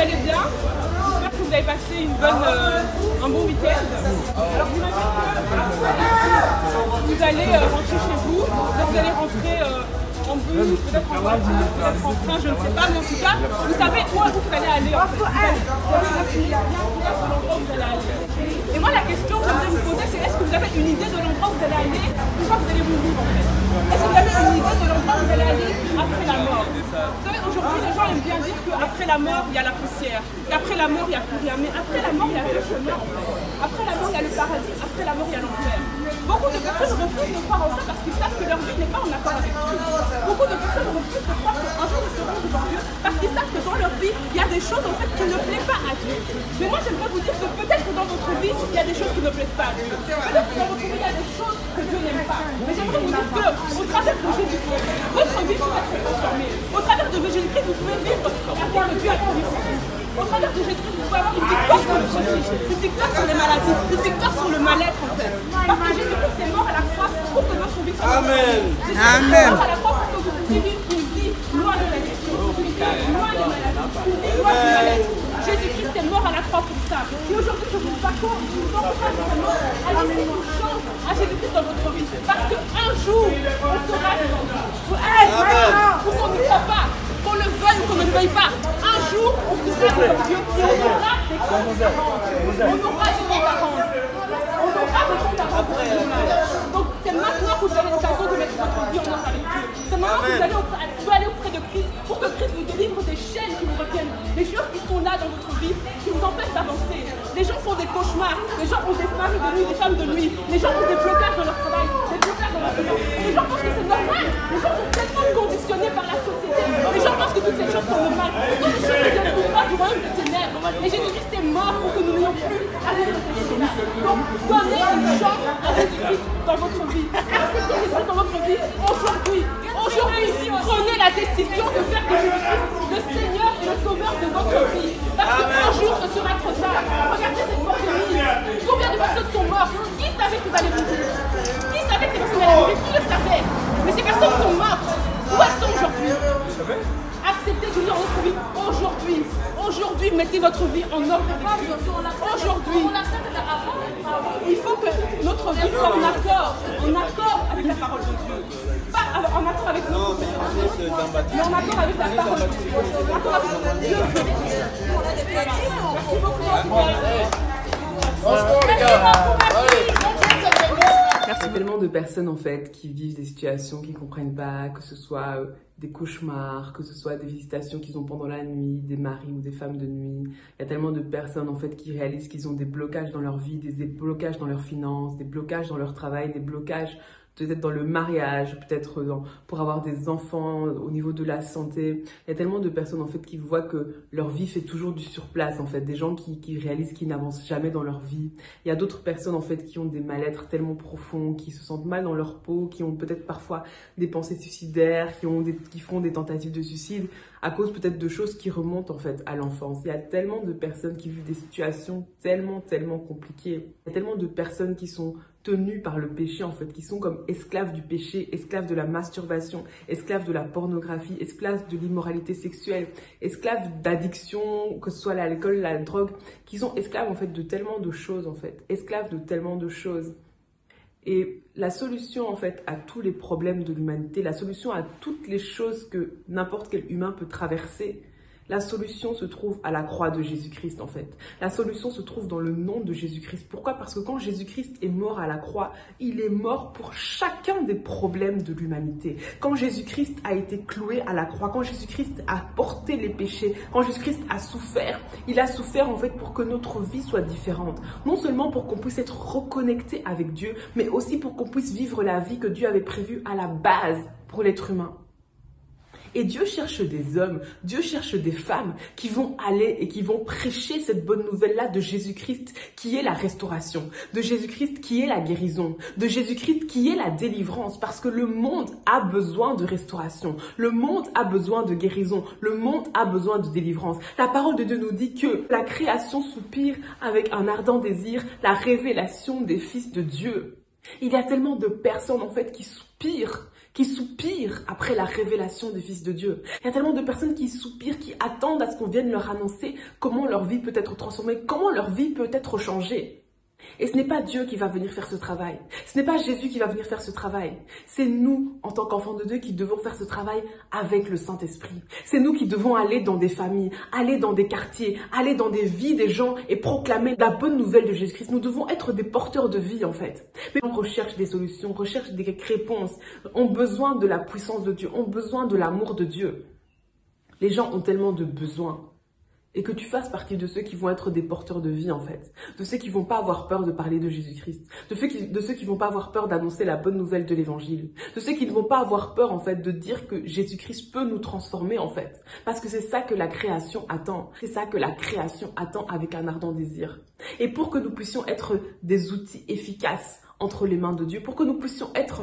allez bien. J'espère que vous avez passé un bon week-end. Alors j'imagine que vous allez rentrer chez vous. Vous allez rentrer en bus, peut-être en voiture, peut-être en train, je ne sais pas. Mais en tout cas, vous savez où vous allez aller. En fait. Vous avez l'endroit où vous allez aller. Et moi, la question que je voudrais vous poser, c'est est-ce que vous avez une idée de l'endroit où vous allez aller une fois que vous allez mourir en fait? Est-ce que vous avez une idée de l'endroit où vous allez aller après la mort? Vous savez, aujourd'hui, les gens aiment bien dire qu'après la mort, il y a la poussière, qu'après la mort, il n'y a plus rien. Mais après la mort, il y a le chemin en fait. Après la mort, il y a le paradis, après la mort, il y a l'enfer. Beaucoup de personnes refusent de croire en ça parce qu'ils savent que leur vie n'est pas en accord avec Dieu. Beaucoup de personnes refusent de croire qu'un jour ils seront devant Dieu parce qu'ils savent que dans leur vie, il y a des choses en fait qui ne plaisent pas à Dieu. Mais moi, j'aimerais vous dire que peut-être que dans votre vie, il y a des choses qui ne plaisent pas à Dieu. Peut-être que dans votre vie, il y a des choses que Dieu n'aime pas. Mais j'aimerais vous dire qu'au travers de Jésus-Christ, votre vie peut être transformée. Au travers de Jésus-Christ, vous pouvez vivre la vie que Dieu a prévue pour vous. Au travers de Jésus-Christ, vous pouvez avoir une victoire sur le péché, une victoire sur les maladies, une victoire sur le mal-être en fait. Parce que Jésus-Christ est mort à la croix pour que notre vie soit Amen. Jésus-Christ est mort à la croix pour que vous puissiez vivre une vie loin de l'addiction, une vie loin des maladies, une vie loin du mal-être. Jésus-Christ est mort à la croix pour ça. Et aujourd'hui, je vous encourage vraiment à laisser une chance à Jésus-Christ dans votre vie. Parce qu'un jour, on sera devant Dieu. Ou qu'on ne croit pas, qu'on le veuille ou qu'on ne le veuille pas. Un jour, on sera devant Dieu et on aura des comptes à rendre. On aura des comptes à rendre. On aura des comptes à rendre. Donc, c'est maintenant que vous avez l'occasion de mettre votre vie en ordre avec Dieu. C'est maintenant que vous pouvez aller auprès de Christ pour que Christ vous délivre des chaînes qui vous retiennent. Les choses qui sont là dans votre vie, qui vous empêchent d'avancer. Les gens font des cauchemars. Les gens ont des maris de nuit, des femmes de nuit. Les gens ont des blocages dans leur travail, des blocages dans leur vie. Et les gens pensent que c'est normal. Les gens sont tellement conditionnés par la société. Les gens pensent que toutes ces choses sont normales. Toutes ces choses ne viennent pas du royaume des ténèbres. Et Jésus-Christ est mort pour que nous n'ayons plus à vivre ces choses-là. Donc, donnez une chance à Jésus-Christ dans votre vie. Acceptez Jésus dans votre vie aujourd'hui. Aujourd'hui, prenez la décision de faire de Jésus-Christ le Seigneur et le Sauveur de votre vie. Parce qu'un jour, ce sera trop tard. Regardez cette pandémie. Combien de personnes sont mortes? Qui savait que vous allez mourir? Qui savait que vous allez mourir? Qui le savait? Mais ces personnes sont mortes. Où elles sont aujourd'hui? Acceptez de vivre votre vie aujourd'hui. Aujourd'hui, mettez votre vie en ordre. Aujourd'hui, il faut que notre vie soit en accord avec la parole de Dieu. Pas en accord avec notre vie, mais en accord avec la parole de Dieu. En accord avec Dieu. Merci beaucoup. Il y a tellement de personnes en fait qui vivent des situations qu'ils ne comprennent pas, que ce soit des cauchemars, que ce soit des visitations qu'ils ont pendant la nuit, des maris ou des femmes de nuit. Il y a tellement de personnes en fait qui réalisent qu'ils ont des blocages dans leur vie, des blocages dans leurs finances, des blocages dans leur travail, des blocages peut-être dans le mariage, peut-être pour avoir des enfants, au niveau de la santé. Il y a tellement de personnes en fait qui voient que leur vie fait toujours du surplace en fait, des gens qui réalisent qu'ils n'avancent jamais dans leur vie. Il y a d'autres personnes en fait qui ont des mal-être tellement profonds, qui se sentent mal dans leur peau, qui ont peut-être parfois des pensées suicidaires, qui font des tentatives de suicide à cause peut-être de choses qui remontent en fait à l'enfance. Il y a tellement de personnes qui vivent des situations tellement compliquées. Il y a tellement de personnes qui sont tenues par le péché en fait, qui sont comme esclaves du péché, esclaves de la masturbation, esclaves de la pornographie, esclaves de l'immoralité sexuelle, esclaves d'addiction, que ce soit l'alcool, la drogue, qui sont esclaves en fait de tellement de choses en fait, esclaves de tellement de choses. Et la solution en fait à tous les problèmes de l'humanité, la solution à toutes les choses que n'importe quel humain peut traverser, la solution se trouve à la croix de Jésus-Christ en fait. La solution se trouve dans le nom de Jésus-Christ. Pourquoi? Parce que quand Jésus-Christ est mort à la croix, il est mort pour chacun des problèmes de l'humanité. Quand Jésus-Christ a été cloué à la croix, quand Jésus-Christ a porté les péchés, quand Jésus-Christ a souffert, il a souffert en fait pour que notre vie soit différente. Non seulement pour qu'on puisse être reconnecté avec Dieu, mais aussi pour qu'on puisse vivre la vie que Dieu avait prévue à la base pour l'être humain. Et Dieu cherche des hommes, Dieu cherche des femmes qui vont aller et qui vont prêcher cette bonne nouvelle-là de Jésus-Christ qui est la restauration, de Jésus-Christ qui est la guérison, de Jésus-Christ qui est la délivrance, parce que le monde a besoin de restauration, le monde a besoin de guérison, le monde a besoin de délivrance. La parole de Dieu nous dit que la création soupire avec un ardent désir la révélation des fils de Dieu. Il y a tellement de personnes en fait qui soupirent, qui soupirent après la révélation des fils de Dieu. Il y a tellement de personnes qui soupirent, qui attendent à ce qu'on vienne leur annoncer comment leur vie peut être transformée, comment leur vie peut être changée. Et ce n'est pas Dieu qui va venir faire ce travail. Ce n'est pas Jésus qui va venir faire ce travail. C'est nous, en tant qu'enfants de Dieu, qui devons faire ce travail avec le Saint-Esprit. C'est nous qui devons aller dans des familles, aller dans des quartiers, aller dans des vies des gens et proclamer la bonne nouvelle de Jésus-Christ. Nous devons être des porteurs de vie, en fait. Mais on recherche des solutions, recherche des réponses, ont besoin de la puissance de Dieu, ont besoin de l'amour de Dieu. Les gens ont tellement de besoins. Et que tu fasses partie de ceux qui vont être des porteurs de vie, en fait. De ceux qui vont pas avoir peur de parler de Jésus-Christ. De ceux qui vont pas avoir peur d'annoncer la bonne nouvelle de l'évangile. De ceux qui ne vont pas avoir peur, en fait, de dire que Jésus-Christ peut nous transformer, en fait. Parce que c'est ça que la création attend. C'est ça que la création attend avec un ardent désir. Et pour que nous puissions être des outils efficaces entre les mains de Dieu, pour que nous puissions être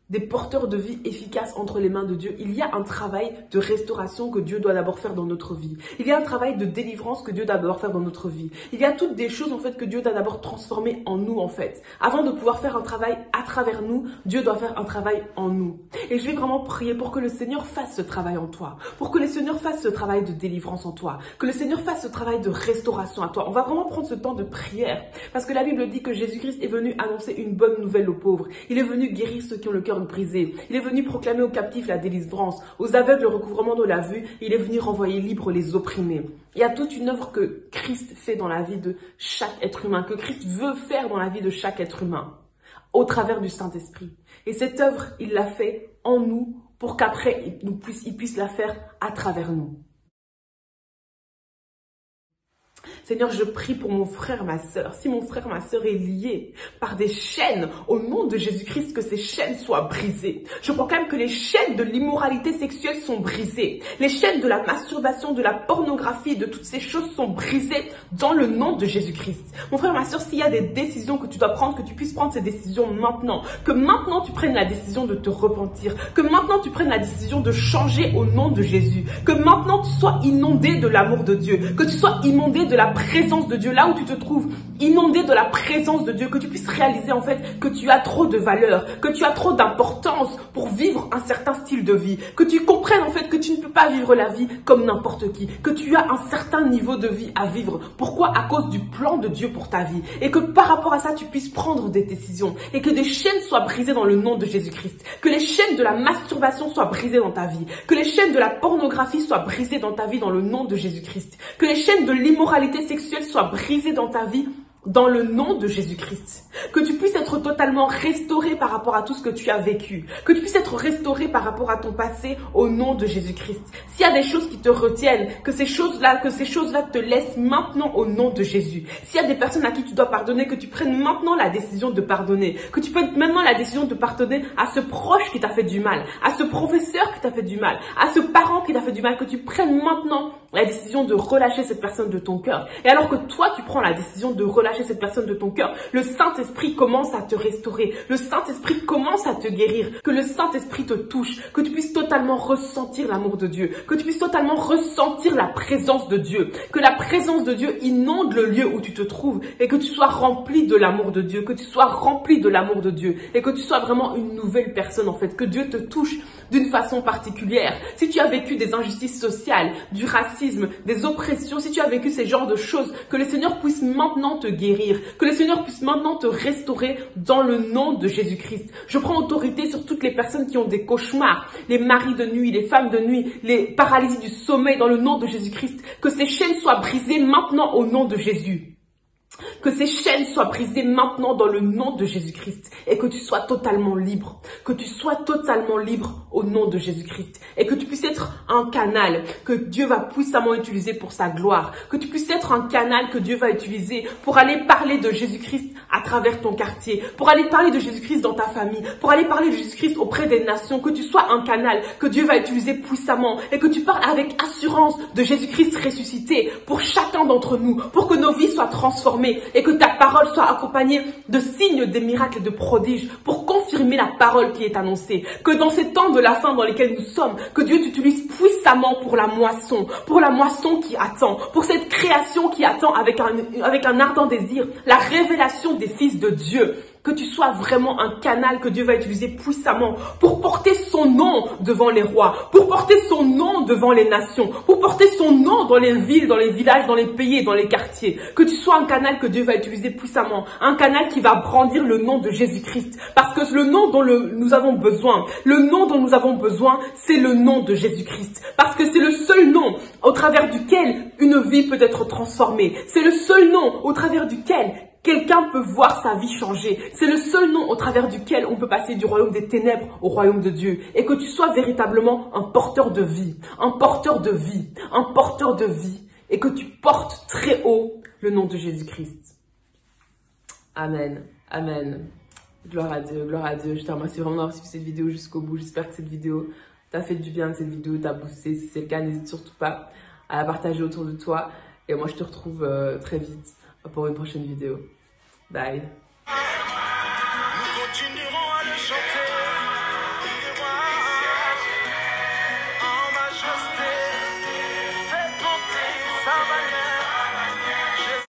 des porteurs de vie efficaces entre les mains de Dieu, il y a un travail de restauration que Dieu doit d'abord faire dans notre vie. Il y a un travail de délivrance que Dieu doit d'abord faire dans notre vie. Il y a toutes des choses en fait que Dieu doit d'abord transformer en nous en fait. Avant de pouvoir faire un travail à travers nous, Dieu doit faire un travail en nous. Et je vais vraiment prier pour que le Seigneur fasse ce travail en toi. Pour que le Seigneur fasse ce travail de délivrance en toi. Que le Seigneur fasse ce travail de restauration à toi. On va vraiment prendre ce temps de prière. Parce que la Bible dit que Jésus-Christ est venu annoncer une bonne nouvelle aux pauvres. Il est venu guérir ceux qui ont le cœur brisé. Il est venu proclamer aux captifs la délivrance, aux aveugles le recouvrement de la vue. Il est venu renvoyer libres les opprimés. Il y a toute une œuvre que Christ fait dans la vie de chaque être humain, que Christ veut faire dans la vie de chaque être humain, au travers du Saint-Esprit. Et cette œuvre, il l'a fait en nous pour qu'après, il puisse la faire à travers nous. Seigneur, je prie pour mon frère, ma sœur. Si mon frère, ma sœur est lié par des chaînes, au nom de Jésus-Christ, que ces chaînes soient brisées. Je proclame que les chaînes de l'immoralité sexuelle sont brisées. Les chaînes de la masturbation, de la pornographie, de toutes ces choses sont brisées dans le nom de Jésus-Christ. Mon frère, ma sœur, s'il y a des décisions que tu dois prendre, que tu puisses prendre ces décisions maintenant. Que maintenant tu prennes la décision de te repentir. Que maintenant tu prennes la décision de changer au nom de Jésus. Que maintenant tu sois inondé de l'amour de Dieu. Que tu sois inondé de la présence de Dieu, là où tu te trouves, inondé de la présence de Dieu, que tu puisses réaliser en fait que tu as trop de valeur, que tu as trop d'importance pour vivre un certain style de vie, que tu comprennes en fait que tu ne peux pas vivre la vie comme n'importe qui, que tu as un certain niveau de vie à vivre. Pourquoi? À cause du plan de Dieu pour ta vie. Et que par rapport à ça, tu puisses prendre des décisions et que des chaînes soient brisées dans le nom de Jésus-Christ. Que les chaînes de la masturbation soient brisées dans ta vie. Que les chaînes de la pornographie soient brisées dans ta vie dans le nom de Jésus-Christ. Que les chaînes de l'immoralité sexuelle soit brisée dans ta vie dans le nom de Jésus-Christ. Que tu puisses être totalement restauré par rapport à tout ce que tu as vécu. Que tu puisses être restauré par rapport à ton passé au nom de Jésus-Christ. S'il y a des choses qui te retiennent, que ces choses-là te laissent maintenant au nom de Jésus. S'il y a des personnes à qui tu dois pardonner, que tu prennes maintenant la décision de pardonner. Que tu prennes maintenant la décision de pardonner à ce proche qui t'a fait du mal, à ce professeur qui t'a fait du mal, à ce parent qui t'a fait du mal. Que tu prennes maintenant la décision de relâcher cette personne de ton cœur. Et alors que toi, tu prends la décision de relâcher cette personne de ton cœur, le Saint-Esprit commence à te restaurer, le Saint-Esprit commence à te guérir, que le Saint-Esprit te touche, que tu puisses totalement ressentir l'amour de Dieu, que tu puisses totalement ressentir la présence de Dieu, que la présence de Dieu inonde le lieu où tu te trouves et que tu sois rempli de l'amour de Dieu, que tu sois rempli de l'amour de Dieu et que tu sois vraiment une nouvelle personne en fait, que Dieu te touche d'une façon particulière. Si tu as vécu des injustices sociales, du racisme, des oppressions, si tu as vécu ces genres de choses, que le Seigneur puisse maintenant te guérir, que le Seigneur puisse maintenant te restaurer dans le nom de Jésus-Christ. Je prends autorité sur toutes les personnes qui ont des cauchemars, les maris de nuit, les femmes de nuit, les paralysies du sommeil dans le nom de Jésus-Christ. Que ces chaînes soient brisées maintenant au nom de Jésus. Que ces chaînes soient brisées maintenant dans le nom de Jésus-Christ et que tu sois totalement libre. Que tu sois totalement libre au nom de Jésus-Christ et que tu puisses être un canal que Dieu va puissamment utiliser pour sa gloire. Que tu puisses être un canal que Dieu va utiliser pour aller parler de Jésus-Christ à travers ton quartier, pour aller parler de Jésus-Christ dans ta famille, pour aller parler de Jésus-Christ auprès des nations. Que tu sois un canal que Dieu va utiliser puissamment et que tu parles avec assurance de Jésus-Christ ressuscité pour chacun d'entre nous, pour que nos vies soient transformées et que ta parole soit accompagnée de signes, des miracles et de prodiges pour confirmer la parole qui est annoncée. Que dans ces temps de la fin dans lesquels nous sommes, que Dieu t'utilise puissamment pour la moisson qui attend, pour cette création qui attend avec un ardent désir, la révélation des fils de Dieu. Que tu sois vraiment un canal que Dieu va utiliser puissamment pour porter son nom devant les rois, pour porter son nom devant les nations, pour porter son nom dans les villes, dans les villages, dans les pays et dans les quartiers. Que tu sois un canal que Dieu va utiliser puissamment, un canal qui va brandir le nom de Jésus-Christ. Parce que le nom dont nous avons besoin, c'est le nom de Jésus-Christ. Parce que c'est le seul nom au travers duquel une vie peut être transformée. C'est le seul nom au travers duquel quelqu'un peut voir sa vie changer. C'est le seul nom au travers duquel on peut passer du royaume des ténèbres au royaume de Dieu. Et que tu sois véritablement un porteur de vie, un porteur de vie, un porteur de vie. Et que tu portes très haut le nom de Jésus-Christ. Amen. Amen. Gloire à Dieu, gloire à Dieu. Je te remercie vraiment d'avoir suivi cette vidéo jusqu'au bout. J'espère que cette vidéo t'a fait du bien, que cette vidéo t'a boosté. Si c'est le cas, n'hésite surtout pas à la partager autour de toi. Et moi, je te retrouve très vite pour une prochaine vidéo. Bye. Nous continuerons à le chanter. En majesté, faites monter sa bannière.